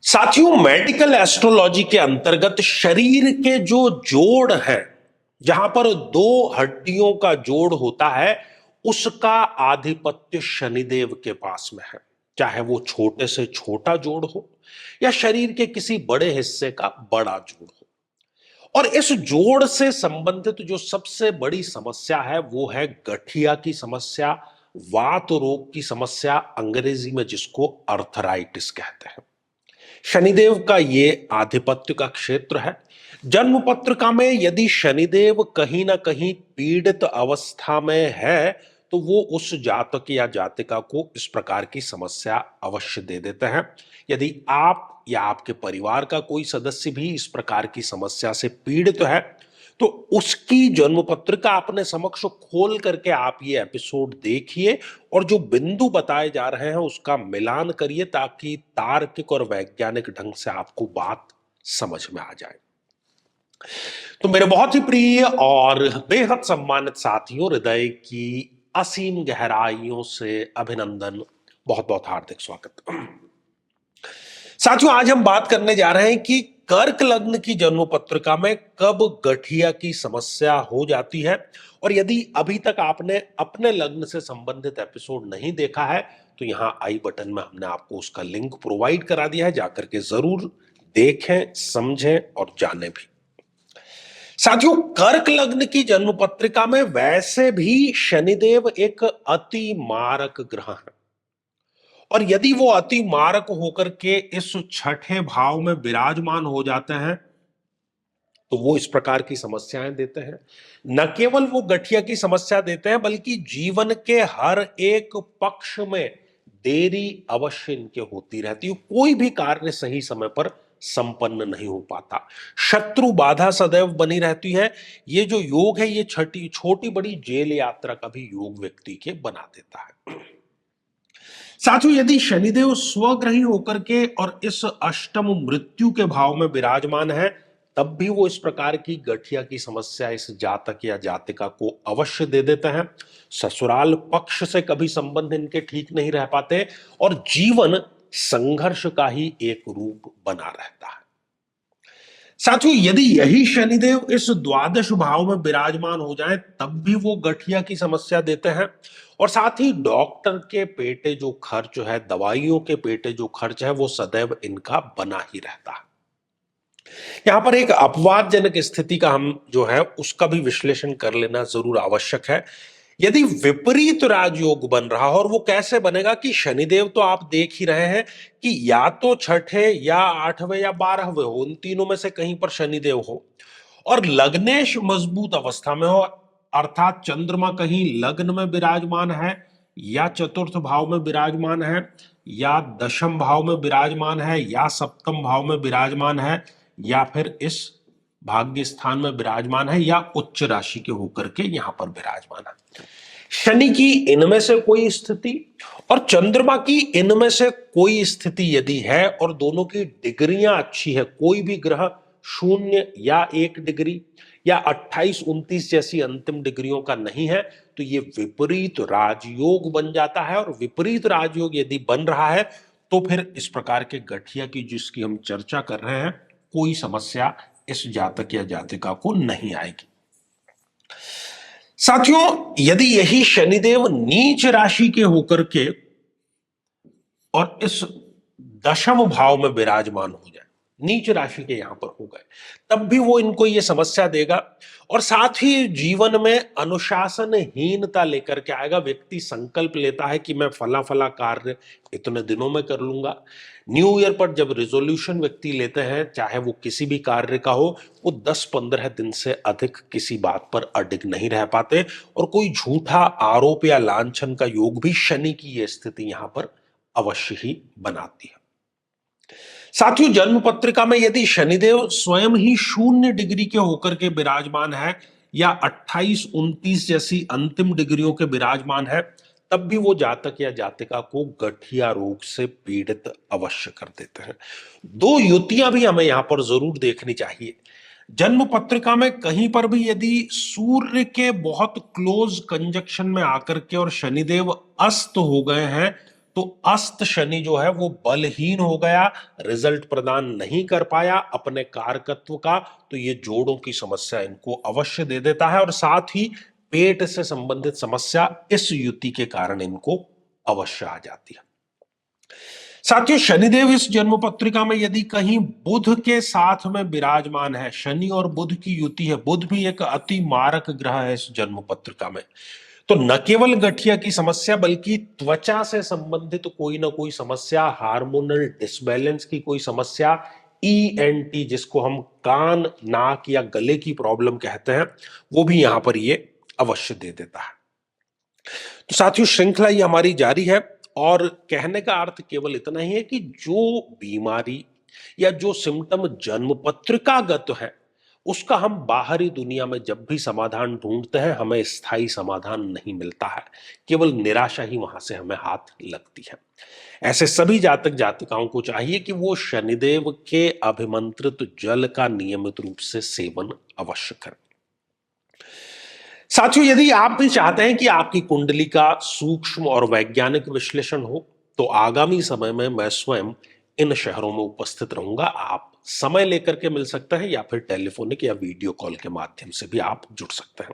साथियों, medical astrology के अंतर्गत शरीर के जो जोड़ है, जहां पर दो हड्डियों का जोड़ होता है, उसका आधिपत्य शनिदेव के पास में है। चाहे वो छोटे से छोटा जोड़ हो या शरीर के किसी बड़े हिस्से का बड़ा जोड़ हो। और इस जोड़ से संबंधित जो सबसे बड़ी समस्या है वो है गठिया की समस्या, वात रोग की समस्या, अंग्रेजी में जिसको अर्थराइटिस कहते हैं। शनिदेव का ये आधिपत्य का क्षेत्र है। जन्म पत्रिका में यदि शनिदेव कहीं ना कहीं पीड़ित अवस्था में है तो वो उस जातक या जातिका को इस प्रकार की समस्या अवश्य दे देते हैं। यदि आप या आपके परिवार का कोई सदस्य भी इस प्रकार की समस्या से पीड़ित है तो उसकी जन्म पत्रिका अपने समक्ष खोल करके आप ये एपिसोड देखिए और जो बिंदु बताए जा रहे हैं उसका मिलान करिए ताकि तार्किक और वैज्ञानिक ढंग से आपको बात समझ में आ जाए। तो मेरे बहुत ही प्रिय और बेहद सम्मानित साथियों, हृदय की असीम गहराइयों से अभिनंदन, बहुत बहुत हार्दिक स्वागत। साथियों, आज हम बात करने जा रहे हैं कि कर्क लग्न की जन्म पत्रिका में कब गठिया की समस्या हो जाती है। और यदि अभी तक आपने अपने लग्न से संबंधित एपिसोड नहीं देखा है तो यहां आई बटन में हमने आपको उसका लिंक प्रोवाइड करा दिया है, जाकर के जरूर देखें, समझें और जानें भी। साथियों, कर्क लग्न की जन्म पत्रिका में वैसे भी शनिदेव एक अति मारक ग्रह है और यदि वो अति मारक होकर के इस छठे भाव में विराजमान हो जाते हैं तो वो इस प्रकार की समस्याएं देते हैं। न केवल वो गठिया की समस्या देते हैं बल्कि जीवन के हर एक पक्ष में देरी अवश्य इनके होती रहती है। कोई भी कार्य सही समय पर संपन्न नहीं हो पाता, शत्रु बाधा सदैव बनी रहती है। ये जो योग है ये छठी छोटी बड़ी जेल यात्रा का भी योग व्यक्ति के बना देता है। साथियों, यदि शनिदेव स्वग्रही होकर के और इस अष्टम मृत्यु के भाव में विराजमान है तब भी वो इस प्रकार की गठिया की समस्या इस जातक या जातिका को अवश्य दे देते हैं। ससुराल पक्ष से कभी संबंध इनके ठीक नहीं रह पाते और जीवन संघर्ष का ही एक रूप बना रहता है। साथियों, यदि यही शनिदेव इस द्वादश भाव में विराजमान हो जाए तब भी वो गठिया की समस्या देते हैं और साथ ही डॉक्टर के पेटे जो खर्च है, दवाइयों के पेटे जो खर्च है, वो सदैव इनका बना ही रहता है। यहां पर एक अपवादजनक स्थिति का हम जो है उसका भी विश्लेषण कर लेना जरूर आवश्यक है। यदि विपरीत राजयोग बन रहा हो, और वो कैसे बनेगा कि शनिदेव तो आप देख ही रहे हैं कि या तो छठे या आठवें या बारहवें हो, उन तीनों में से कहीं पर शनिदेव हो और लग्नेश मजबूत अवस्था में हो, अर्थात चंद्रमा कहीं लग्न में विराजमान है या चतुर्थ भाव में विराजमान है या दशम भाव में विराजमान है या सप्तम भाव में विराजमान है या फिर इस भाग्य स्थान में विराजमान है या उच्च राशि के होकर के यहां पर विराजमान है। शनि की इनमें से कोई स्थिति और चंद्रमा की इनमें से कोई स्थिति यदि है और दोनों की डिग्रियां अच्छी है, कोई भी ग्रह शून्य या 1 डिग्री या 28-29 जैसी अंतिम डिग्रियों का नहीं है तो ये विपरीत राजयोग बन जाता है। और विपरीत राजयोग यदि बन रहा है तो फिर इस प्रकार के गठिया की जिसकी हम चर्चा कर रहे हैं कोई समस्या इस जातक या जातिका को नहीं आएगी। साथियों, यदि यही शनिदेव नीच राशि के होकर के और इस दशम भाव में विराजमान हो जाए, नीच राशि के यहां पर हो गए, तब भी वो इनको ये समस्या देगा और साथ ही जीवन में अनुशासनहीनता लेकर के आएगा। व्यक्ति संकल्प लेता है कि मैं फला फला कार्य इतने दिनों में कर लूंगा। न्यू ईयर पर जब रिजोल्यूशन व्यक्ति लेते हैं, चाहे वो किसी भी कार्य का हो, वो 10-15 दिन से अधिक किसी बात पर अडिग नहीं रह पाते और कोई झूठा आरोप या लांछन का योग भी शनि की ये स्थिति यहां पर अवश्य ही बनाती है। साथियों, जन्म पत्रिका में यदि शनिदेव स्वयं ही 0 डिग्री के होकर के विराजमान है या 28-29 जैसी अंतिम डिग्रियों के विराजमान है तब भी वो जातक या जातिका को गठिया रोग से पीड़ित अवश्य कर देते हैं। दो युतियां भी हमें यहां पर जरूर देखनी चाहिए। जन्म पत्रिका में कहीं पर भी यदि सूर्य के बहुत क्लोज कंजक्शन में आकर के और शनिदेव अस्त हो गए हैं तो अस्त शनि जो है वो बलहीन हो गया, रिजल्ट प्रदान नहीं कर पाया अपने कारकत्व का, तो ये जोड़ों की समस्या इनको अवश्य दे देता है और साथ ही पेट से संबंधित समस्या इस युति के कारण इनको अवश्य आ जाती है। साथियों, शनिदेव इस जन्म पत्रिका में यदि कहीं बुध के साथ में विराजमान है, शनि और बुध की युति है, बुध भी एक अति मारक ग्रह है इस जन्म पत्रिका में, तो न केवल गठिया की समस्या बल्कि त्वचा से संबंधित कोई ना कोई समस्या, हार्मोनल डिसबैलेंस की कोई समस्या, ईएनटी जिसको हम कान नाक या गले की प्रॉब्लम कहते हैं, वो भी यहां पर ये अवश्य दे देता है। तो साथियों, श्रृंखला ये हमारी जारी है और कहने का अर्थ केवल इतना ही है कि जो बीमारी या जो सिम्टम जन्म पत्रिकागत है उसका हम बाहरी दुनिया में जब भी समाधान ढूंढते हैं हमें स्थायी समाधान नहीं मिलता है, केवल निराशा ही वहां से हमें हाथ लगती है। ऐसे सभी जातक जातिकाओं को चाहिए कि वो शनिदेव के अभिमंत्रित जल का नियमित रूप से सेवन अवश्य करें। साथियों, यदि आप भी चाहते हैं कि आपकी कुंडली का सूक्ष्म और वैज्ञानिक विश्लेषण हो तो आगामी समय में मैं स्वयं इन शहरों में उपस्थित रहूंगा। आप समय लेकर के मिल सकते हैं या फिर टेलीफोनिक या वीडियो कॉल के माध्यम से भी आप जुड़ सकते हैं।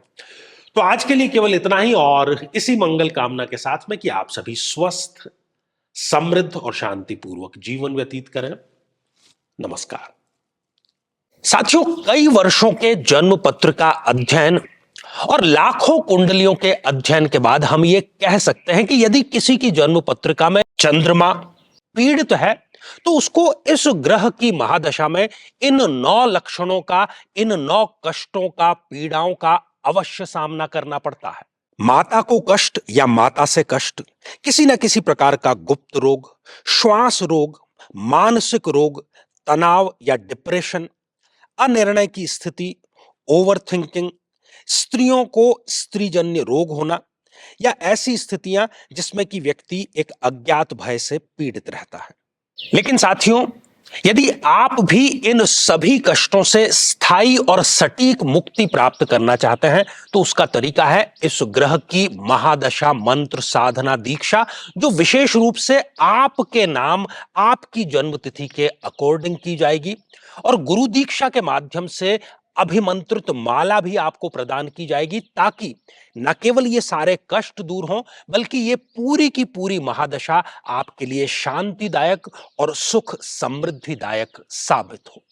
तो आज के लिए केवल इतना ही और इसी मंगल कामना के साथ में कि आप सभी स्वस्थ, समृद्ध और शांतिपूर्वक जीवन व्यतीत करें। नमस्कार। साथियों, कई वर्षों के जन्म पत्र का अध्ययन और लाखों कुंडलियों के अध्ययन के बाद हम ये कह सकते हैं कि यदि किसी की जन्म पत्रिका में चंद्रमा पीड़ित है तो उसको इस ग्रह की महादशा में इन 9 लक्षणों का, इन 9 कष्टों का, पीड़ाओं का अवश्य सामना करना पड़ता है। माता को कष्ट या माता से कष्ट, किसी न किसी प्रकार का गुप्त रोग, श्वास रोग, मानसिक रोग, तनाव या डिप्रेशन, अनिर्णय की स्थिति, ओवर थिंकिंग, स्त्रियों को स्त्रीजन्य रोग होना या ऐसी स्थितियां जिसमें कि व्यक्ति एक अज्ञात भय से पीड़ित रहता है। लेकिन साथियों, यदि आप भी इन सभी कष्टों से स्थायी और सटीक मुक्ति प्राप्त करना चाहते हैं तो उसका तरीका है इस ग्रह की महादशा मंत्र साधना दीक्षा, जो विशेष रूप से आपके नाम, आपकी जन्मतिथि के अकॉर्डिंग की जाएगी और गुरु दीक्षा के माध्यम से अभिमंत्रित माला भी आपको प्रदान की जाएगी, ताकि न केवल ये सारे कष्ट दूर हों बल्कि ये पूरी की पूरी महादशा आपके लिए शांतिदायक और सुख समृद्धिदायक साबित हो।